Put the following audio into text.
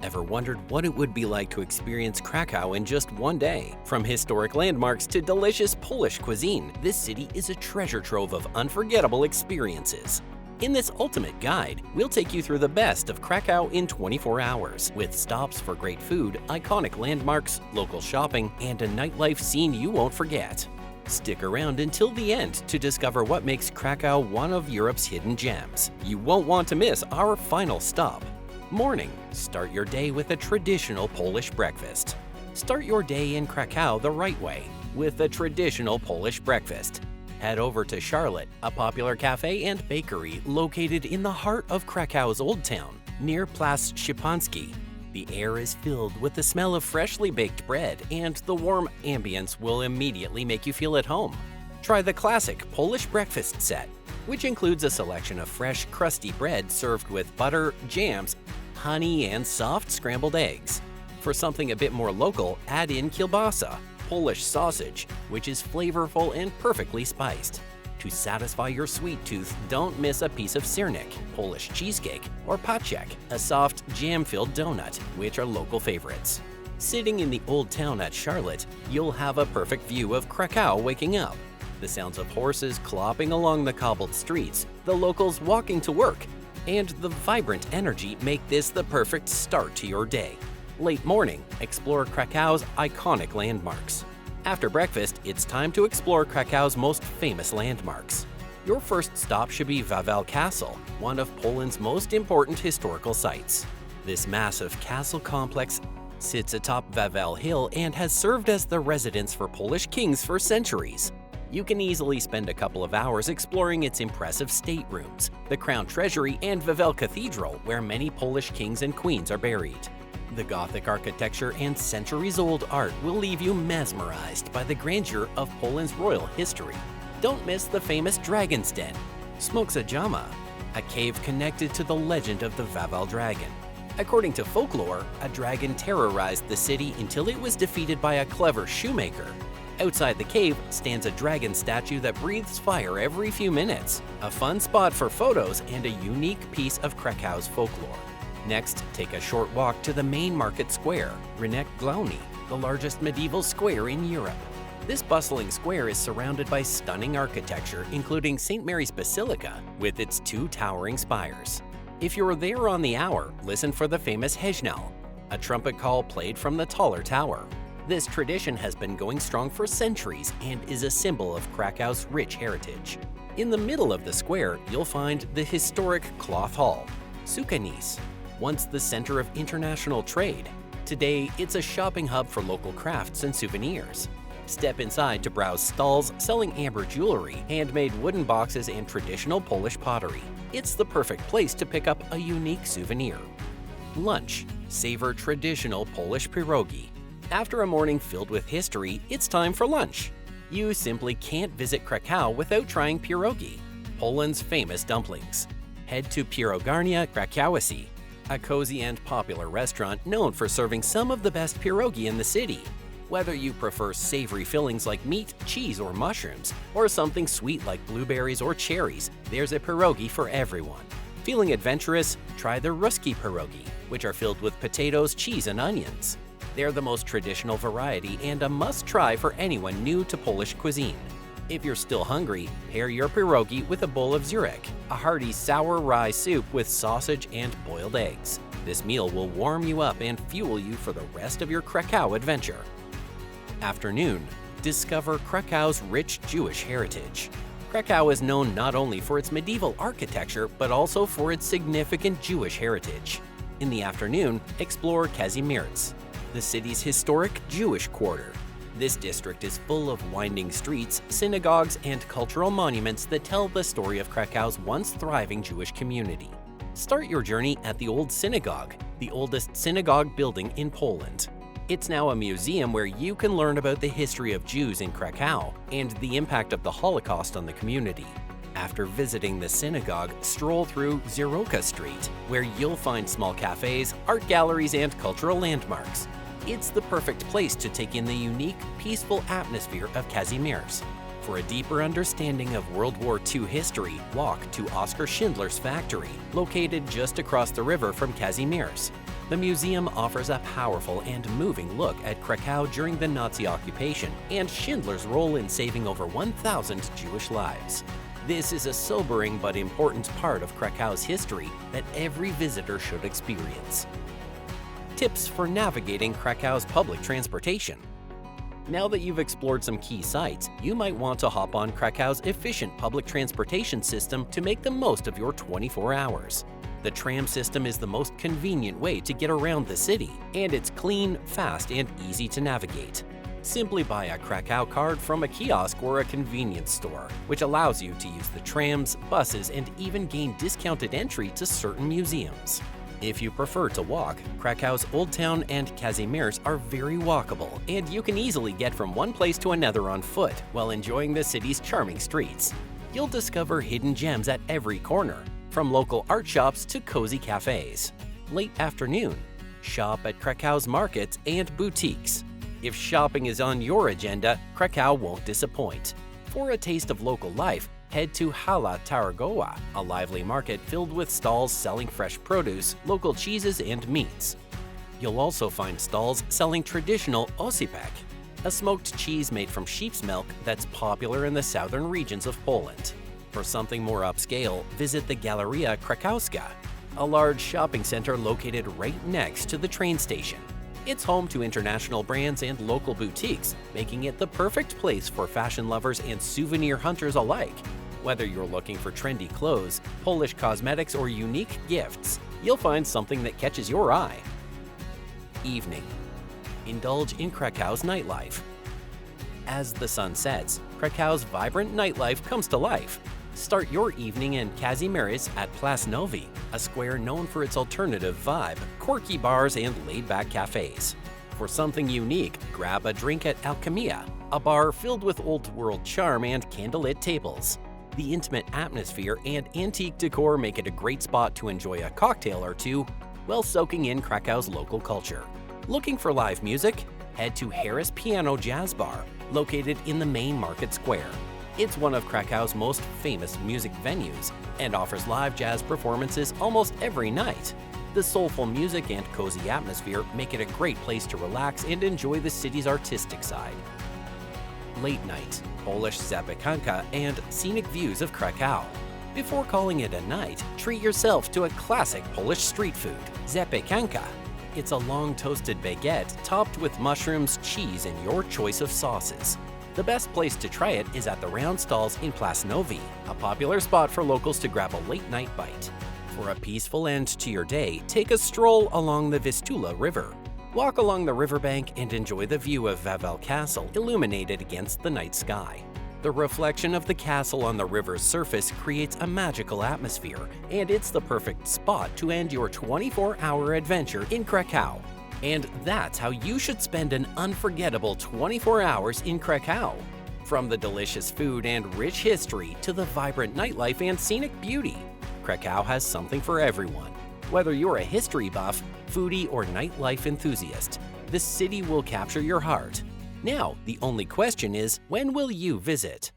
Ever wondered what it would be like to experience Krakow in just one day? From historic landmarks to delicious Polish cuisine, this city is a treasure trove of unforgettable experiences. In this ultimate guide, we'll take you through the best of Krakow in 24 hours, with stops for great food, iconic landmarks, local shopping, and a nightlife scene you won't forget. Stick around until the end to discover what makes Krakow one of Europe's hidden gems. You won't want to miss our final stop. Morning. Start your day with a traditional Polish breakfast. Start your day in Krakow the right way, with a traditional Polish breakfast. Head over to Charlotte, a popular cafe and bakery located in the heart of Krakow's Old Town, near Plac Szczepański. The air is filled with the smell of freshly baked bread, and the warm ambience will immediately make you feel at home. Try the classic Polish breakfast set, which includes a selection of fresh, crusty bread served with butter, jams, honey, and soft scrambled eggs. For something a bit more local, add in kielbasa, Polish sausage, which is flavorful and perfectly spiced. To satisfy your sweet tooth, don't miss a piece of siernik, Polish cheesecake, or paczek, a soft, jam-filled donut, which are local favorites. Sitting in the old town at Charlotte, you'll have a perfect view of Krakow waking up. The sounds of horses clopping along the cobbled streets, the locals walking to work, and the vibrant energy make this the perfect start to your day. Late morning, explore Krakow's iconic landmarks. After breakfast, it's time to explore Krakow's most famous landmarks. Your first stop should be Wawel Castle, one of Poland's most important historical sites. This massive castle complex sits atop Wawel Hill and has served as the residence for Polish kings for centuries. You can easily spend a couple of hours exploring its impressive staterooms, the Crown Treasury, and Wawel Cathedral, where many Polish kings and queens are buried. The Gothic architecture and centuries-old art will leave you mesmerized by the grandeur of Poland's royal history. Don't miss the famous Dragon's Den, Smokzajama, a cave connected to the legend of the Wawel Dragon. According to folklore, a dragon terrorized the city until it was defeated by a clever shoemaker. Outside the cave stands a dragon statue that breathes fire every few minutes, a fun spot for photos and a unique piece of Krakow's folklore. Next, take a short walk to the main market square, Rynek Główny, the largest medieval square in Europe. This bustling square is surrounded by stunning architecture, including St. Mary's Basilica with its two towering spires. If you're there on the hour, listen for the famous Hejnal, a trumpet call played from the taller tower. This tradition has been going strong for centuries and is a symbol of Krakow's rich heritage. In the middle of the square, you'll find the historic Cloth Hall, Sukanis, once the center of international trade. Today, it's a shopping hub for local crafts and souvenirs. Step inside to browse stalls selling amber jewelry, handmade wooden boxes, and traditional Polish pottery. It's the perfect place to pick up a unique souvenir. Lunch. Savor traditional Polish pierogi. After a morning filled with history, it's time for lunch. You simply can't visit Krakow without trying pierogi, Poland's famous dumplings. Head to Pierogarnia Krakowscy, a cozy and popular restaurant known for serving some of the best pierogi in the city. Whether you prefer savory fillings like meat, cheese, or mushrooms, or something sweet like blueberries or cherries, there's a pierogi for everyone. Feeling adventurous? Try the Ruski pierogi, which are filled with potatoes, cheese, and onions. They're the most traditional variety and a must-try for anyone new to Polish cuisine. If you're still hungry, pair your pierogi with a bowl of zurek, a hearty sour rye soup with sausage and boiled eggs. This meal will warm you up and fuel you for the rest of your Krakow adventure. Afternoon. Discover Krakow's rich Jewish heritage. Krakow is known not only for its medieval architecture, but also for its significant Jewish heritage. In the afternoon, explore Kazimierz, the city's historic Jewish quarter. This district is full of winding streets, synagogues, and cultural monuments that tell the story of Krakow's once thriving Jewish community. Start your journey at the Old Synagogue, the oldest synagogue building in Poland. It's now a museum where you can learn about the history of Jews in Krakow and the impact of the Holocaust on the community. After visiting the synagogue, stroll through Ziroka Street, where you'll find small cafes, art galleries, and cultural landmarks. It's the perfect place to take in the unique, peaceful atmosphere of Kazimierz. For a deeper understanding of World War II history, walk to Oskar Schindler's factory, located just across the river from Kazimierz. The museum offers a powerful and moving look at Krakow during the Nazi occupation and Schindler's role in saving over 1,000 Jewish lives. This is a sobering but important part of Krakow's history that every visitor should experience. Tips for navigating Krakow's public transportation. Now that you've explored some key sites, you might want to hop on Krakow's efficient public transportation system to make the most of your 24 hours. The tram system is the most convenient way to get around the city, and it's clean, fast, and easy to navigate. Simply buy a Krakow card from a kiosk or a convenience store, which allows you to use the trams, buses, and even gain discounted entry to certain museums. If you prefer to walk, Krakow's Old Town and Kazimierz are very walkable, and you can easily get from one place to another on foot while enjoying the city's charming streets. You'll discover hidden gems at every corner, from local art shops to cozy cafes. Late afternoon, shop at Krakow's markets and boutiques. If shopping is on your agenda, Krakow won't disappoint. For a taste of local life, head to Hala Targowa, a lively market filled with stalls selling fresh produce, local cheeses, and meats. You'll also find stalls selling traditional osipek, a smoked cheese made from sheep's milk that's popular in the southern regions of Poland. For something more upscale, visit the Galeria Krakowska, a large shopping center located right next to the train station. It's home to international brands and local boutiques, making it the perfect place for fashion lovers and souvenir hunters alike. Whether you're looking for trendy clothes, Polish cosmetics, or unique gifts, you'll find something that catches your eye. Evening. Indulge in Krakow's nightlife. As the sun sets, Krakow's vibrant nightlife comes to life. Start your evening in Kazimierz at Place Novi, a square known for its alternative vibe, quirky bars, and laid-back cafes. For something unique, grab a drink at Alchemia, a bar filled with old-world charm and candlelit tables. The intimate atmosphere and antique decor make it a great spot to enjoy a cocktail or two while soaking in Krakow's local culture. Looking for live music? Head to Harris Piano Jazz Bar, located in the main market square. It's one of Krakow's most famous music venues and offers live jazz performances almost every night. The soulful music and cozy atmosphere make it a great place to relax and enjoy the city's artistic side. Late night, Polish zapiekanka, and scenic views of Krakow. Before calling it a night, treat yourself to a classic Polish street food, zapiekanka. It's a long toasted baguette topped with mushrooms, cheese, and your choice of sauces. The best place to try it is at the round stalls in Place Novi, a popular spot for locals to grab a late-night bite. For a peaceful end to your day, take a stroll along the Vistula River. Walk along the riverbank and enjoy the view of Wawel Castle illuminated against the night sky. The reflection of the castle on the river's surface creates a magical atmosphere, and it's the perfect spot to end your 24-hour adventure in Krakow. And that's how you should spend an unforgettable 24 hours in Krakow. From the delicious food and rich history to the vibrant nightlife and scenic beauty, Krakow has something for everyone. Whether you're a history buff, foodie, or nightlife enthusiast, the city will capture your heart. Now, the only question is, when will you visit?